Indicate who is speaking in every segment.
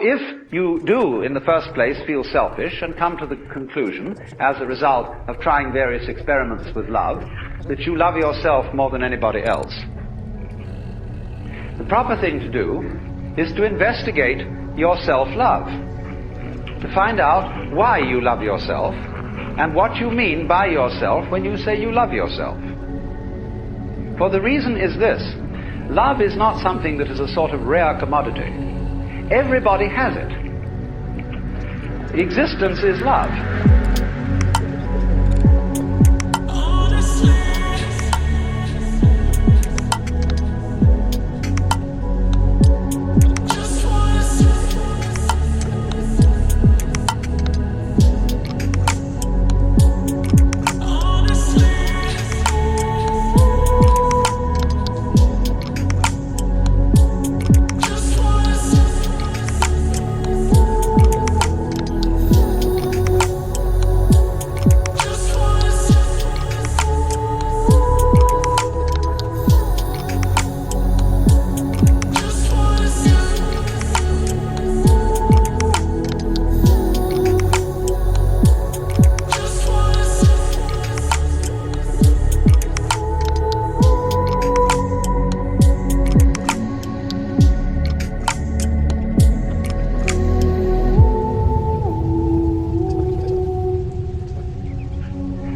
Speaker 1: If you do, in the first place, feel selfish and come to the conclusion, as a result of trying various experiments with love, that you love yourself more than anybody else, the proper thing to do is to investigate your self-love, to find out why you love yourself and what you mean by yourself when you say you love yourself. For the reason is this: love is not something that is a sort of rare commodity. Everybody has it. Existence is love.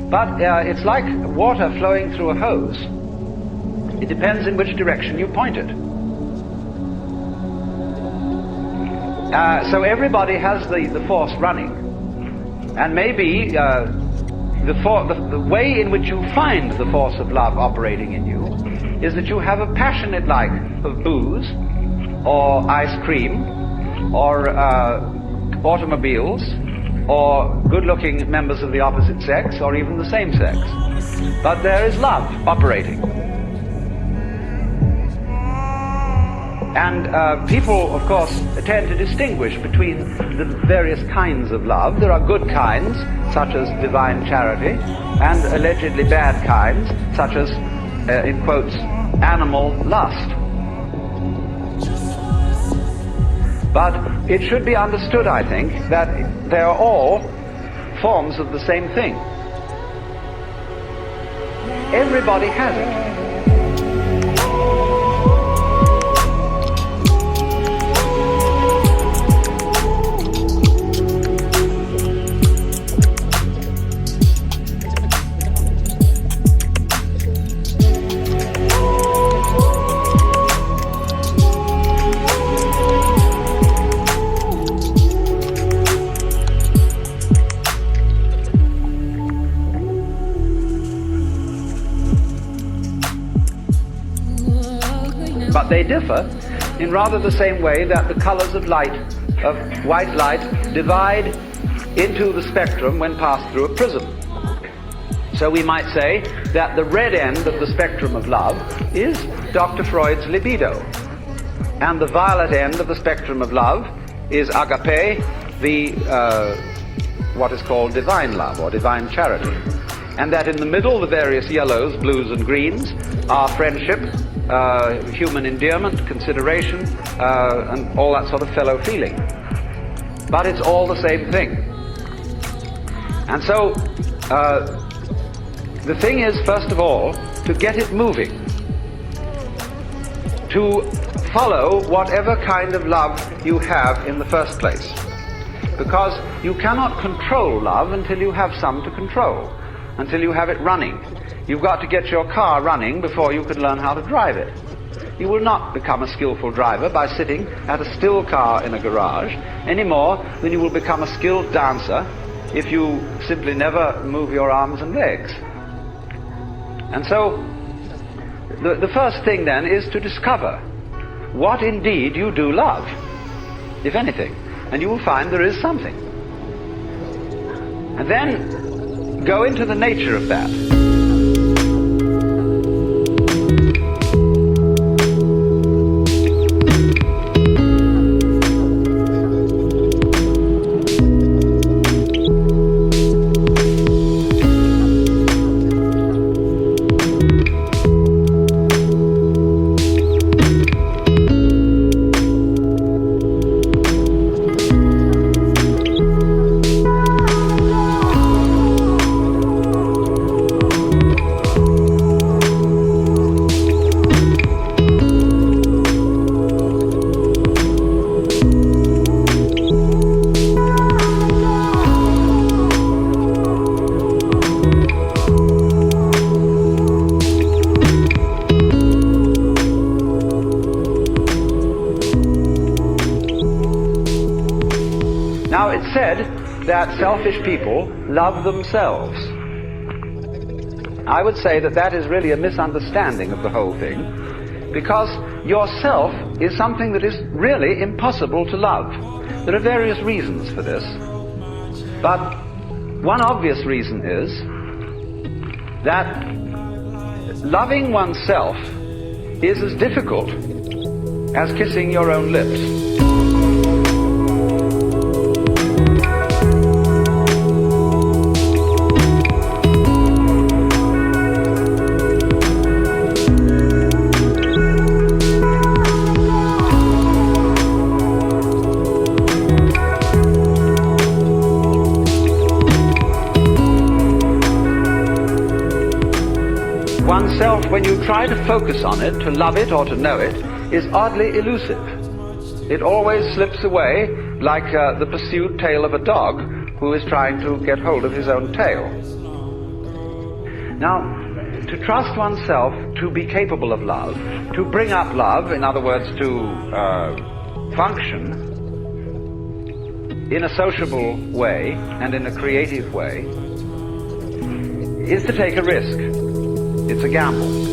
Speaker 1: But it's like water flowing through a hose. It depends in which direction you point it. So everybody has the force running. And maybe the way in which you find the force of love operating in you is that you have a passionate like of booze, or ice cream, or automobiles, or good-looking members of the opposite sex, or even the same sex. But there is love operating. And people, of course, tend to distinguish between the various kinds of love. There are good kinds, such as divine charity, and allegedly bad kinds, such as, in quotes, animal lust. But it should be understood, I think, that they are all forms of the same thing. Everybody has it. But they differ in rather the same way that the colors of light, of white light, divide into the spectrum when passed through a prism. So we might say that the red end of the spectrum of love is Dr. Freud's libido, and the violet end of the spectrum of love is agape, the what is called divine love or divine charity, and that in the middle the various yellows, blues and greens are friendship, human endearment, consideration, and all that sort of fellow feeling. But it's all the same thing. And so the thing is, first of all, to get it moving, to follow whatever kind of love you have in the first place, because you cannot control love until you have some to control, until you have it running. You've got to get your car running before you can learn how to drive it. You will not become a skillful driver by sitting at a still car in a garage any more than you will become a skilled dancer if you simply never move your arms and legs. And so the first thing then is to discover what indeed you do love, if anything, and you will find there is something. And then go into the nature of that. Now, it's said that selfish people love themselves. I would say that that is really a misunderstanding of the whole thing, because yourself is something that is really impossible to love. There are various reasons for this, but one obvious reason is that loving oneself is as difficult as kissing your own lips. Oneself, when you try to focus on it, to love it or to know it, is oddly elusive. It always slips away like the pursued tail of a dog who is trying to get hold of his own tail. Now, to trust oneself to be capable of love, to bring up love, in other words, to function in a sociable way and in a creative way, is to take a risk. It's a gamble.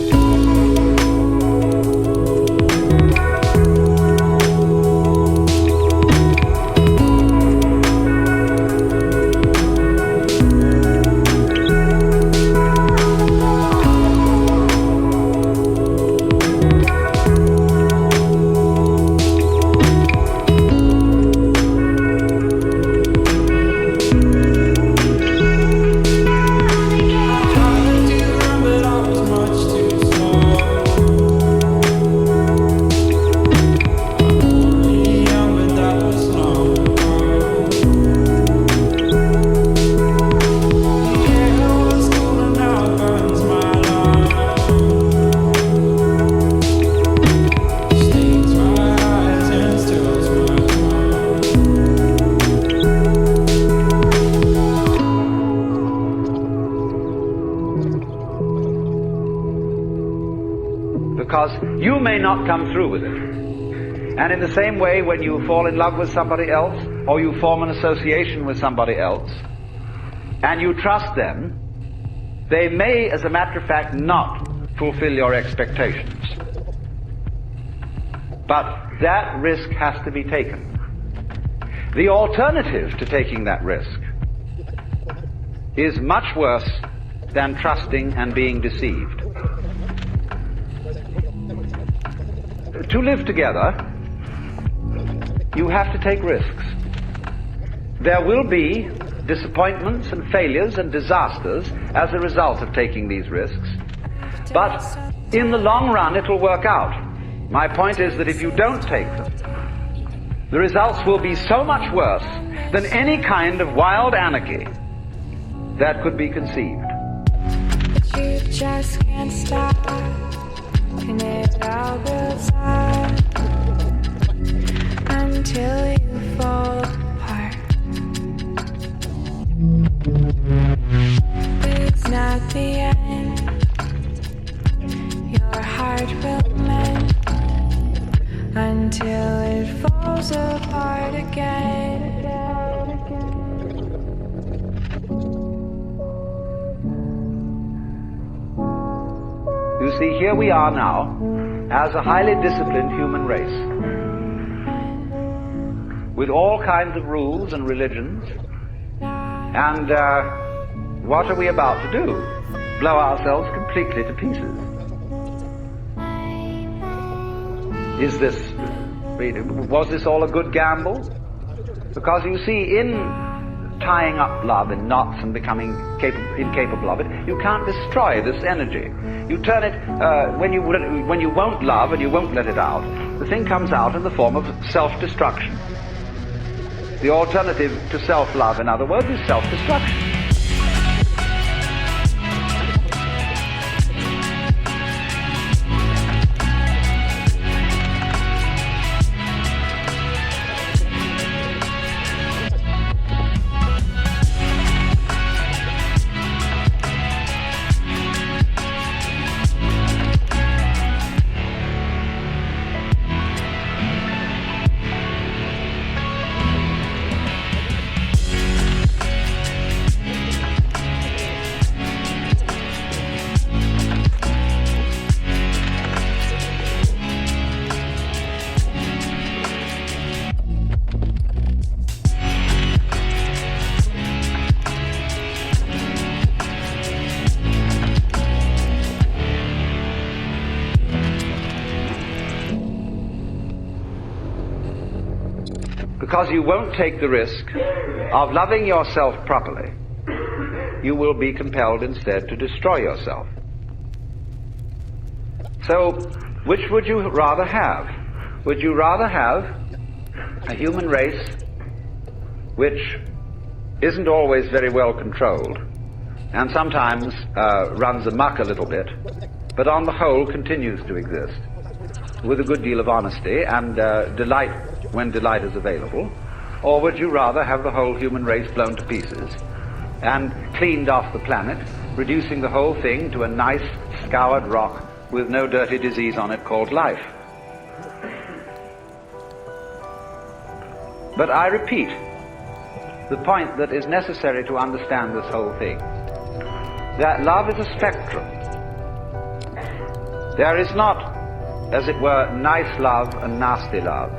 Speaker 1: Because you may not come through with it. And in the same way, when you fall in love with somebody else, or you form an association with somebody else, and you trust them, they may, as a matter of fact, not fulfill your expectations. But that risk has to be taken. The alternative to taking that risk is much worse than trusting and being deceived. To live together, you have to take risks. There will be disappointments and failures and disasters as a result of taking these risks. But in the long run, it will work out. My point is that if you don't take them, the results will be so much worse than any kind of wild anarchy that could be conceived.
Speaker 2: You just can't stop, and it all builds up until you fall apart. It's not the end. Your heart will mend until it falls apart again.
Speaker 1: You see, here we are now as a highly disciplined human race, with all kinds of rules and religions, and what are we about to do? Blow ourselves completely to pieces. Was this all a good gamble? Because you see, in tying up love in knots and becoming incapable of it, you can't destroy this energy. You turn it, when you won't love and you won't let it out, the thing comes out in the form of self-destruction. The alternative to self-love, in other words, is self-destruction. because you won't take the risk of loving yourself properly, you will be compelled instead to destroy yourself. So, which would you rather have? Would you rather have a human race which isn't always very well controlled and sometimes runs amok a little bit, but on the whole continues to exist with a good deal of honesty and delight when delight is available? Or would you rather have the whole human race blown to pieces and cleaned off the planet, reducing the whole thing to a nice scoured rock with no dirty disease on it called life? But I repeat the point that is necessary to understand this whole thing, that love is a spectrum. There is not, as it were, nice love and nasty love,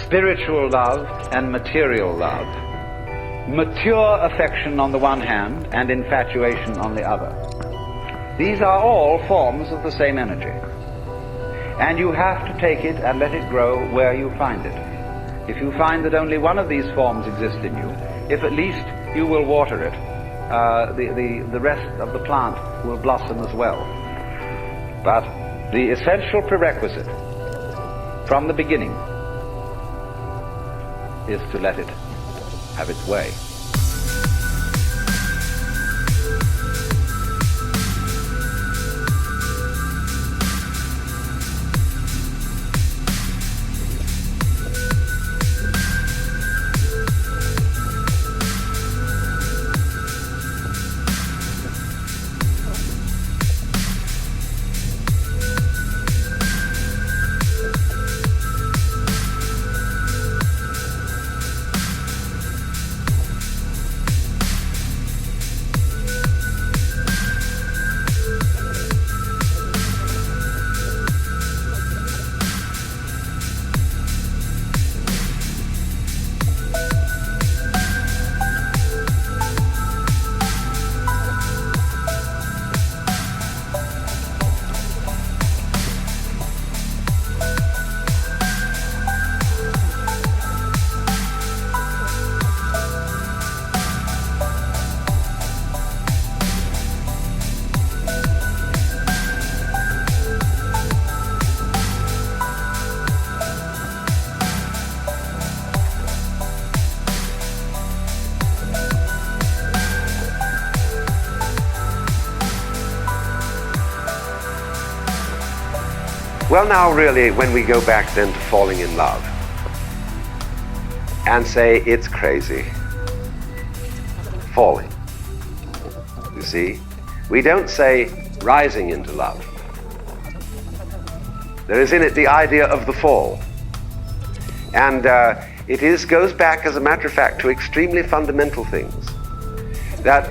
Speaker 1: spiritual love and material love, mature affection on the one hand and infatuation on the other. These are all forms of the same energy, and you have to take it and let it grow where you find it. If you find that only one of these forms exists in you, if at least you will water it, the rest of the plant will blossom as well. But the essential prerequisite from the beginning is to let it have its way.
Speaker 3: Well, now really, when we go back then to falling in love and say it's crazy, falling, you see, we don't say rising into love. There is in it the idea of the fall. And it goes back, as a matter of fact, to extremely fundamental things. That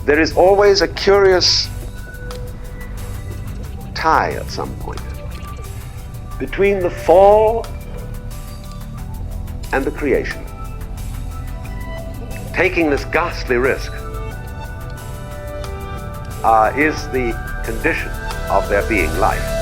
Speaker 3: there is always a curious tie at some point between the fall and the creation. Taking this ghastly risk is the condition of there being life.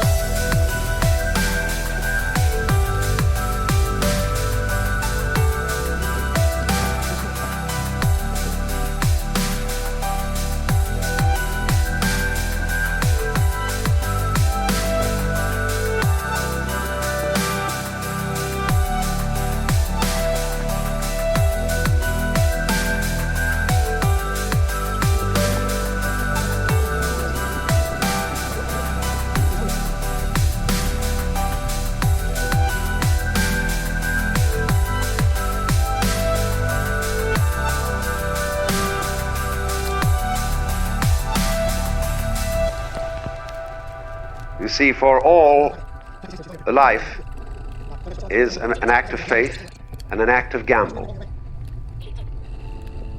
Speaker 3: See, for all, the life is an act of faith and an act of gamble.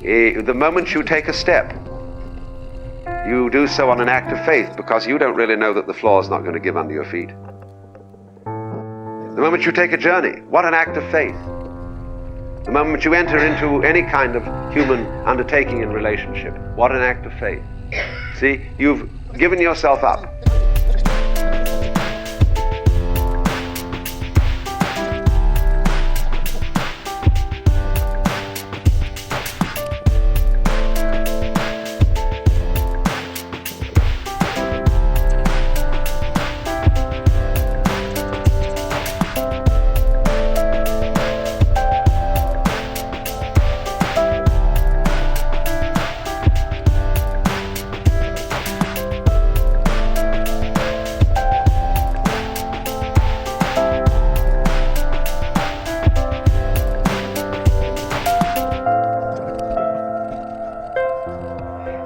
Speaker 3: The moment you take a step, you do so on an act of faith because you don't really know that the floor is not going to give under your feet. The moment you take a journey, what an act of faith. The moment you enter into any kind of human undertaking in relationship, what an act of faith. See, you've given yourself up.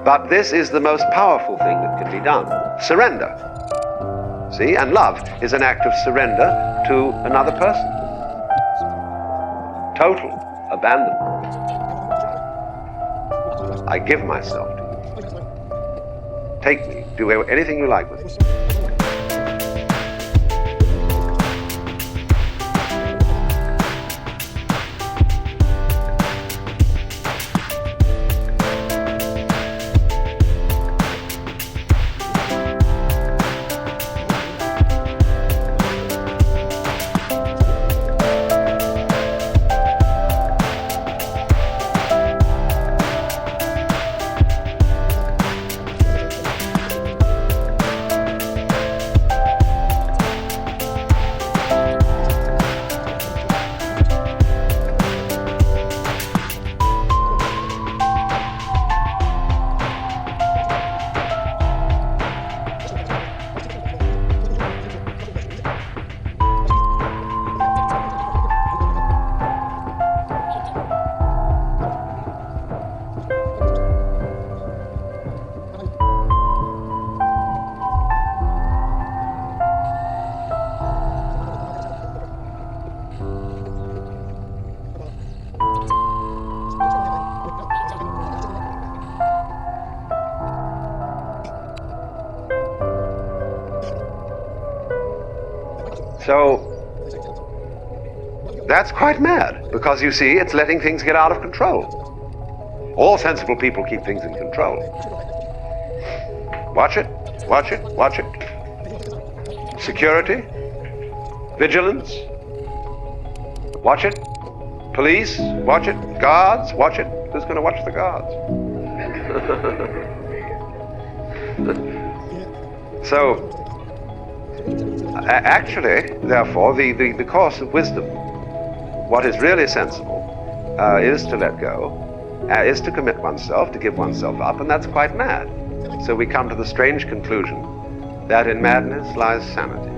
Speaker 3: But this is the most powerful thing that can be done. Surrender. See? And love is an act of surrender to another person. Total abandonment. I give myself to you. Take me. Do anything you like with me. So that's quite mad, because you see, it's letting things get out of control. All sensible people keep things in control. Watch it, watch it, watch it. Security, vigilance, watch it. Police, watch it. Guards, watch it. Who's going to watch the guards? So, actually, therefore, the course of wisdom, what is really sensible, is to let go, is to commit oneself, to give oneself up, and that's quite mad. So we come to the strange conclusion that in madness lies sanity.